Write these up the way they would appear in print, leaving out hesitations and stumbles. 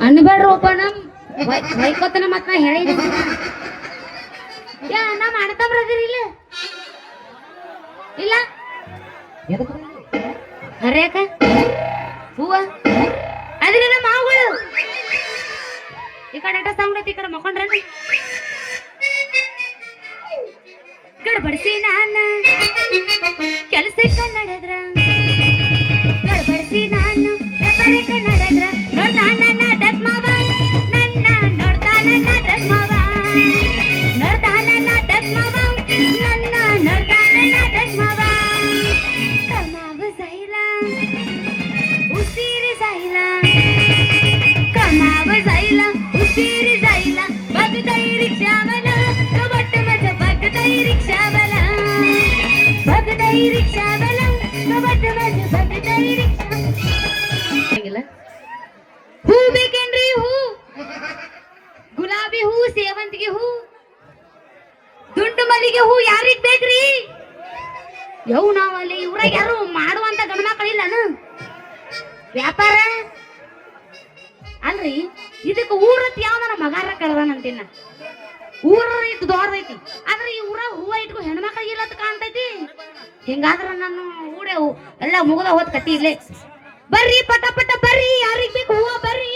ಅನ್ಬೇಡ್ರಪ್ಪ ನಮ್ ವೈಕೋತನ ಮತ್ ನಾ ಹೇಳಿದ ನಮ್ ಅಣ್ಣತಮ್ರದಿರಿ ಇಲ್ಲ ಇಲ್ಲ ಹರ್ಯಾಕ ಹೂವ ಅದ್ರ ನಮ್ಮ ಮಾವುಗಳು ಈ ಕಡೆ ಅಟ ಸಾಂಗ್ ಈ ಕಡೆ ಮಕ್ಕೊಂಡ್ರಿ ಗಡ್ಬಡಿಸಿ ನಾನ ಕೆಲಸಕ್ಕೆ ನಡೆದ್ರ ಗಡ್ಬಡಿಸಿ ನಾನು ವ್ಯಾಪಾರಕ್ಕೆ ನಡೆದ್ರ ನೋಡ್ತಾನ ನಾಟಕ ಮಾವ ನನ್ನ ನೋಡ್ತಾನ ನಾಟಕ ಮಾವ ನೋಡ್ತಾನ ನಾಟಕ ಮಾವ ನನ್ನ ನೋಡ್ತಾನ ನಾಟಕ ಮಾವ ಕಮಾವ ಸೈಲ ಉಸಿರಿ ಸೈಲ ಕಮಾವ ಸೈಲ ಉಸಿರಿ ಸೈಲ ಬಗ್ದೈ ರಿಕ್ಷಾವಲ ಕಬಟ್ಟ ಮಜ ಬಗ್ದೈ ರಿಕ್ಷಾವಲ ಬಗ್ದೈ ರಿಕ್ಷಾವಲ ಕಬಟ್ಟ ಮಜ ಬಗ್ದೈ ರಿಕ್ಷಾ ಹೂ ಬೇಕೇನ್ರಿ ಹೂ ಗುಲಾಬಿ ಹೂ ಸೇವಂತಿಗೆ ಹೂ ದುಂಡು ಮಲ್ಲಿಗೆ ಹೂ ಯಾರಿಗ್ ಬೇಕ್ರಿ ಯವ್ ನಾವಲ್ಲಿ ಇವ್ರಾಗ ಯಾರು ಮಾಡುವಂತ ಗಮನಗಳಿಲ್ಲನು ವ್ಯಾಪಾರ ಅಲ್ರಿ ಇದಕ್ಕೆ ಊರತ್ ಯಾವ ನನ್ನ ಮಗಾರ ಕಳ್ದಾನಂತಿನ ಊರ ಇದ್ದು ದೊಡ್ಡದೈತಿ ಆದ್ರೆ ಈ ಊರ ಹೂವ ಇಟ್ಕೊ ಹೆಣ್ಮಕ್ಳಿಗೆ ಇಲ್ಲತ್ ಕಾಣ್ತೈತಿ ಹಿಂಗಾದ್ರ ನಾನು ಊಡೆ ಎಲ್ಲ ಮುಗದ ಹೋದ್ ಕಟ್ಟಿ ಇಲ್ಲೇ ಬರ್ರಿ ಪಟ ಪಟ ಬರ್ರಿ ಯಾರಿಗ್ ಬೇಕು ಹೂವ ಬರ್ರಿ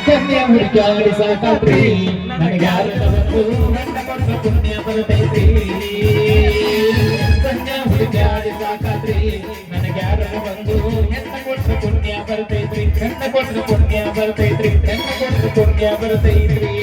ಕನ್ಯಾ ಹುಡುಕಾಡಿ ಸಾಕಾದ್ರಿ ನನಗ್ಯಾರ ಪುಣ್ಯ ಬರ್ತೈತ್ರಿ ಕನ್ಯಾ ಹುಡುಕಾಡಿ ಸಾಕಾದ್ರಿ ನನಗ್ಯಾರ ಬಂದು ಹೆಣ್ಣ ಕೊಟ್ಟ ಪುಣ್ಯ ಬರ್ತೈತ್ರಿ ಹೆಣ್ಣ ಕೊಟ್ಟ ಪುಣ್ಯ ಬರ್ತೈತ್ರಿ ಹೆಣ್ಣ ಕೊಟ್ಟ ಪುಣ್ಯ ಬರ್ತೈತ್ರಿ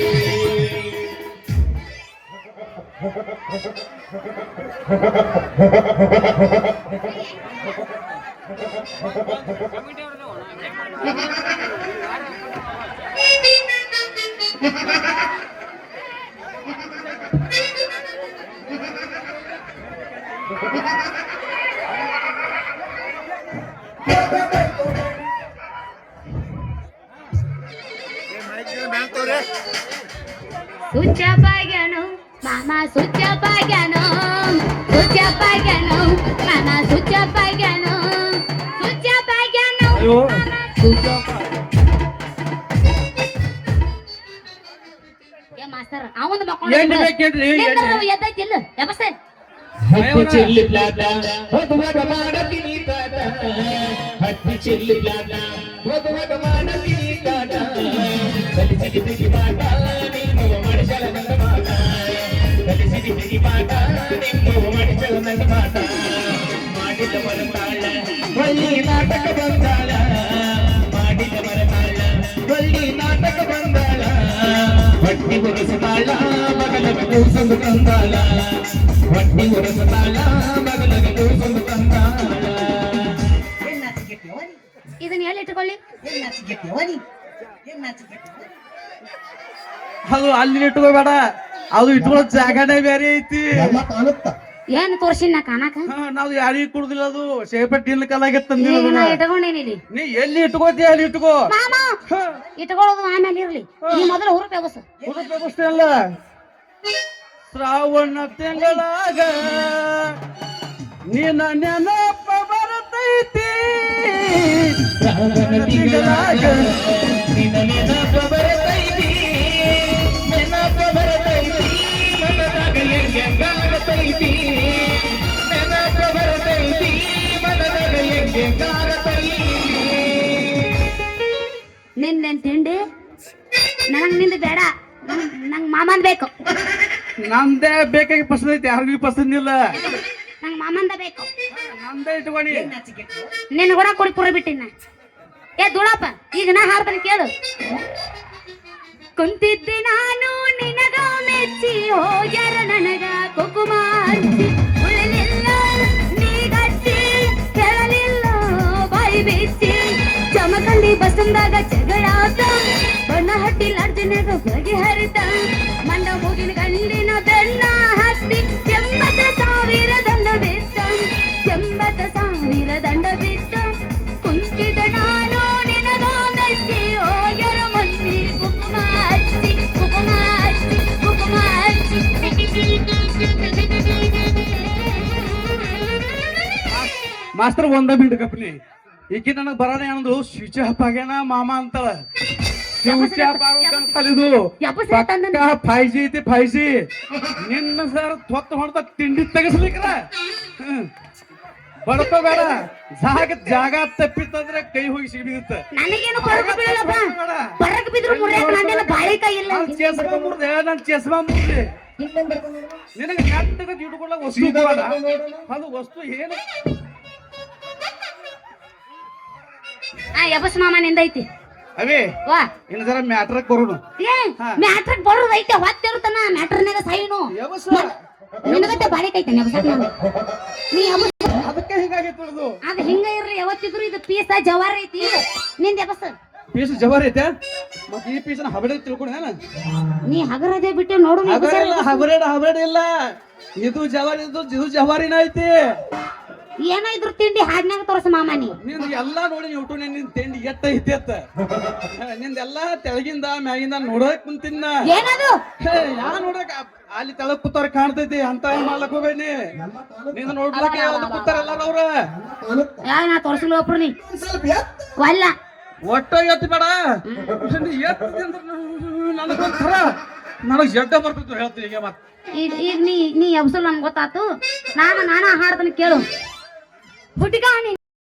ಸುಚ್ಚಪಾಗ್ಯಾನು ಮಾಮ ಸುಚ್ಚಪಾಗ್ಯಾನು ಸುಚ್ಚಪಾಗ್ಯಾನು ಮಾಮ ಸುಚ್ಚಪಾಗ್ಯಾನು ಸುಚ್ಚಪಾಗ್ಯಾನು ಏ ಮಾಸ್ತರ್ ಅವನು ಮಕ್ಕಳು ಎದ್ದೈತಿಲ್ಲ ಯಬಸೆ ಹತ್ತಿ ಚಿಲ್ಲಿ ಪ್ಲಾಟ ಹೊದುವಾಗ ಮಾಡತೀನಿ ಕಾಟ ಹತ್ತಿ ಚಿಲ್ಲಿ ಪ್ಲಾಟ ಹೊದುವಾಗ ಮಾಡತೀನಿ ಕಾಟ ಕಲಿಸಿಡಿ ಬಿಗಿ ಪಾಠ ನಿಮ್ಮವ ಮಡಿಸಲ ನನ್ನ ಮಾಟ ಕಲಿಸಿಡಿ ಬಿಗಿ ಪಾಠ ನಿಮ್ಮವ ಮಡಿಸಲ ನನ್ನ ಮಾಟ ಮಾಡಿದ ಮರತಾಳ ಒಳ್ಳಿ ನಾಟಕ ಬಂದಾಳ ಮಾಡಿದ ಮರತಾಳ ಒಳ್ಳಿ ನಾಟಕ ಬಂದಾಳ ಹೊಟ್ಟಿ ಒರೆಸತಾಳ ಮಗಲಗ ಕೂಸೊಂದು ತಂದಾಳ ಹೊಟ್ಟಿ ಒರೆಸತಾಳ ಮಗಲಗ ಕೂಸೊಂದು ತಂದಾಳ ಇದನ್ನ ಎಲ್ಲಿ ಇಟ್ಕೊಳ್ಳಿ ಅದು ಅಲ್ಲಿ ಇಟ್ಕೋಬೇಡ ಅದು ಇಟ್ಕೊಳ್ಳೋ ಜಾಗನೇ ಬೇರೆ ಐತಿ ಏನ್ ತೋರ್ಸಿ ನಾ ಕಾಣಕ ನಾವು ಯಾರಿಗೂ ಕುಡುದಿಲ್ಲ ಅದು ಸೇಪಟ್ಟಿ ಇಲ್ಲ ಕಲಾಗತ್ತ ಇಟ್ಕೊಂಡೇನಿಲ್ಲಿ ನೀ ಎಲ್ಲಿ ಇಟ್ಕೋತಿ ಅಲ್ಲಿ ಇಟ್ಕೋ ಮಾಮ ಇಟ್ಕೊಳ್ಳೋದು ಆಮೇಲೆ ಇರ್ಲಿ ಈ ಮೊದಲು ಹುರುಪೆ ಬಸ್ ಹುಡುಕಬೇಕಷ್ಟೇ ಅಲ್ಲ ಶ್ರಾವಣ ತಿಂಗಳಾಗ ನಿನ್ನ ನೆನಪ ಬರತೈತಿ ಶ್ರಾವಣ ತಿಂಗಳಾಗ ನಿನ್ನ ನೆನಪ ಬರತೈತಿ ನೆನಪ ಬರತೈತಿ ಮನದಾಗ ಎಂಗಾಗತೈತಿ ನೆನಪ ಬರತೈತಿ ಮನದಾಗ ಎಂಗಾಗತೈತಿ ನಿನ್ನೆನ್ ತಿಂಡಿ ನನಗ್ ನಿಂದ ಬೇಡ ನಂಗ್ ಮಾಮಂದ್ ಬೇಕು ನಮ್ದೇ ಬೇಕಾಗಿ ಪಸಂದ್ ಐತಿ ಯಾರಿಗೂ ಪಸಂದ್ ಇಲ್ಲ ನಂಗ್ ಮಾಮಂದ ಬೇಕು ನಮ್ದೇ ಇಟ್ಕೊಡಿ ನಿನ್ನ ಕೂಡ ಕುಡಿ ಪುರ ಬಿಟ್ಟಿನ ಏ ದುಳಪ್ಪ ಈಗ ನಾ ಹಾಡ್ತಾನೆ ಕೇಳು ಕುಂತಿದ್ದೆ ನಾನು ನಿನಗ ಮೆಚ್ಚಿ ಹೋಗ್ಯಾರ ನನಗ ಕುಕುಮ ಹಚ್ಚಿ ಉಳಲಿಲ್ಲ ನೀಗಚ್ಚಿ ಕೇಳಲಿಲ್ಲ ಬಾಯಿ ಬಿಚ್ಚಿ ಚಮಕಂಡಿ ಬಸಂದಾಗ ಜಗಳಾತ ಬಣ್ಣ ಹಟ್ಟಿ ಲಾಡ್ಜಿನಾಗ ಬಗೆ ಹರಿತ ಮಂಡ ಮುಗಿನ ಗಂಡಿನ ಬೆನ್ನ ಹತ್ತಿ 80,000 ದಂಡ ಬಿತ್ತ 80,000 ದಂಡ ಬಿತ್ತ ಕುಂತಿದ ನಾನು ನಿನಗ ಮೆಚ್ಚಿ ಹೋಗ್ಯಾರ ಮಂದಿ ಕುಕುಮ ಹಚ್ಚಿ ಕುಕುಮ ಹಚ್ಚಿ ಕುಕುಮ ಹಚ್ಚಿ ಮಾಸ್ತರ್ ಒಂದ ಮಿನಿಟ್ ಕಪ್ನಿ ಈಕಿ ನನಗ್ ಬರೋಣ ಅನ್ನೋದು ಸ್ವಿಚ್ ಆಫ್ ಆಗ್ಯಾನ ಮಾಮ ಅಂತಾಳ ಸ್ವಿಚ್ ಆಫ್ ಆಗಲಿದು ಯಬ್ಬಸ್ ಹೇಳ್ತಾನ. 5G ಐತಿ 5G ನಿನ್ನ ಸರ್ ತೊತ್ತು ಹೊಡೆದ ತಿಂಡಿ ತೆಗಿಸ್ಲಿಕ್ರ ಬಡಪ ಬೇಡ ಜಾಗ ತಪ್ಪಿತ್ತಂದ್ರೆ ಕೈ ಹೋಗಿ ಸಿಗಿಬಿಡುತ್ತೆ ನನಗೇನು ಬರಕ್ ಬೀಳಲ್ಲಪ್ಪ. ಬರಕ್ ಬಿದ್ರು ಮುರಿಯಾಕ ನಂದೇನು ಬಾಳಿಕಾಯಿ ಇಲ್ಲ. ನನ್ ಚಸ್ಮಾ ಮುರ್ದೆ ನಿನಗೆ ನೆಟ್ಟಗ ಇಟ್ಕೊಳ್ಳ ವಸ್ತು ಬೇಡ ಅದು ವಸ್ತು ಏನು ಯಬಸ್ ಮಾಮ ನಿಂದೈತಿ ಅವೇ ವಾ ಇನ್ನು ಜರ ಮ್ಯಾಟ್ರಕ್ ಬರೋಣ ಏ ಮ್ಯಾಟ್ರಿಕ್ ಬರೋದೈತೆ ಹೊತ್ತಿರುತ್ತಾನ ಮ್ಯಾಟ್ರನ್ಯಾಗ ಸೈನು ಯಬಸ್ ನಿನಗತ್ತೆ ಬಾಳಿಕಾಯ್ತೆ ಯಬಸ್ ನಾನು ನೀ ಯಬಸ್ ಅದಕ್ಕೆ ಹೀಗಾಗೈತೆ ನೋಡುದು ಅದ್ ಹಿಂಗ ಇರ್ರಿ ಯಾವತ್ತಿದ್ರು ಇದು ಪೀಸ ಜವಾರ್ ಐತಿ ನಿಂದ ಯಬಸ್ ಪೀಸ್ ಜವಾರಿ ಐತೆ ಮತ್ತೆ ಈ ಪೀಸ್ನ ಹಬಡೆ ತಿಳ್ಕೊಂಡೇನ ನೀ ಹಗರದೇ ಬಿಟ್ಟು ನೋಡು ನೀ ಯಬಸ್ ಹಬರೇಡ್ ಇಲ್ಲ ಇದು ಜವಾರಿನ ಐತಿ ಏನೋ ಇದ್ರ ತಿಂಡಿ ಹಾಡ್ನಾಗ ತೋರ್ಸ ಮಾಮ ನೀ ನಿಂದ ಎಲ್ಲಾ ನೋಡಿ ಯೂಟ್ಯೂಬ್ ನಿನ್ ತಿಂಡಿ ಎಟ್ಟ ಐತಿ ಅತ್ತ ನಿಂದೆಲ್ಲಾ ತೆಳಗಿಂದ ಮ್ಯಾಗಿಂದ ನೋಡಕ್ ಕುಂತಿನ ಏನದು ಯಾ ನೋಡಕ್ ಅಲ್ಲಿ ತೆಳಗ್ ಕೂತಾರ ಕಾಣ್ತೈತಿ ಅಂತ ಏನ್ ಮಾಡ್ಲಕ್ ಹೋಗ್ಬೇಡಿ ನಿಂದ ನೋಡ್ಲಕ್ಕ ಯಾವ್ದು ಕೂತಾರ ಎಲ್ಲಾರ ಅವ್ರ ನಾ ತೋರ್ಸಲ್ಲ ಒಬ್ರು ನೀ ವಲ್ಲ ಒಟ್ಟ ಎತ್ತು ಬೇಡ ನನಗೊಂಥರ ನನಗ್ ಜಡ್ಡ ಬರ್ತಿತ್ತು ಹೇಳ್ತೀನಿ ಈಗ ಮತ್ ಈಗ ನೀ ಯಬ್ಸಲ್ ನನ್ಗೆ ಗೊತ್ತಾತು ನಾನ ಹಾಡ್ತಾನೆ ಕೇಳು ಹುಟ್ಟಿಗ ನೀ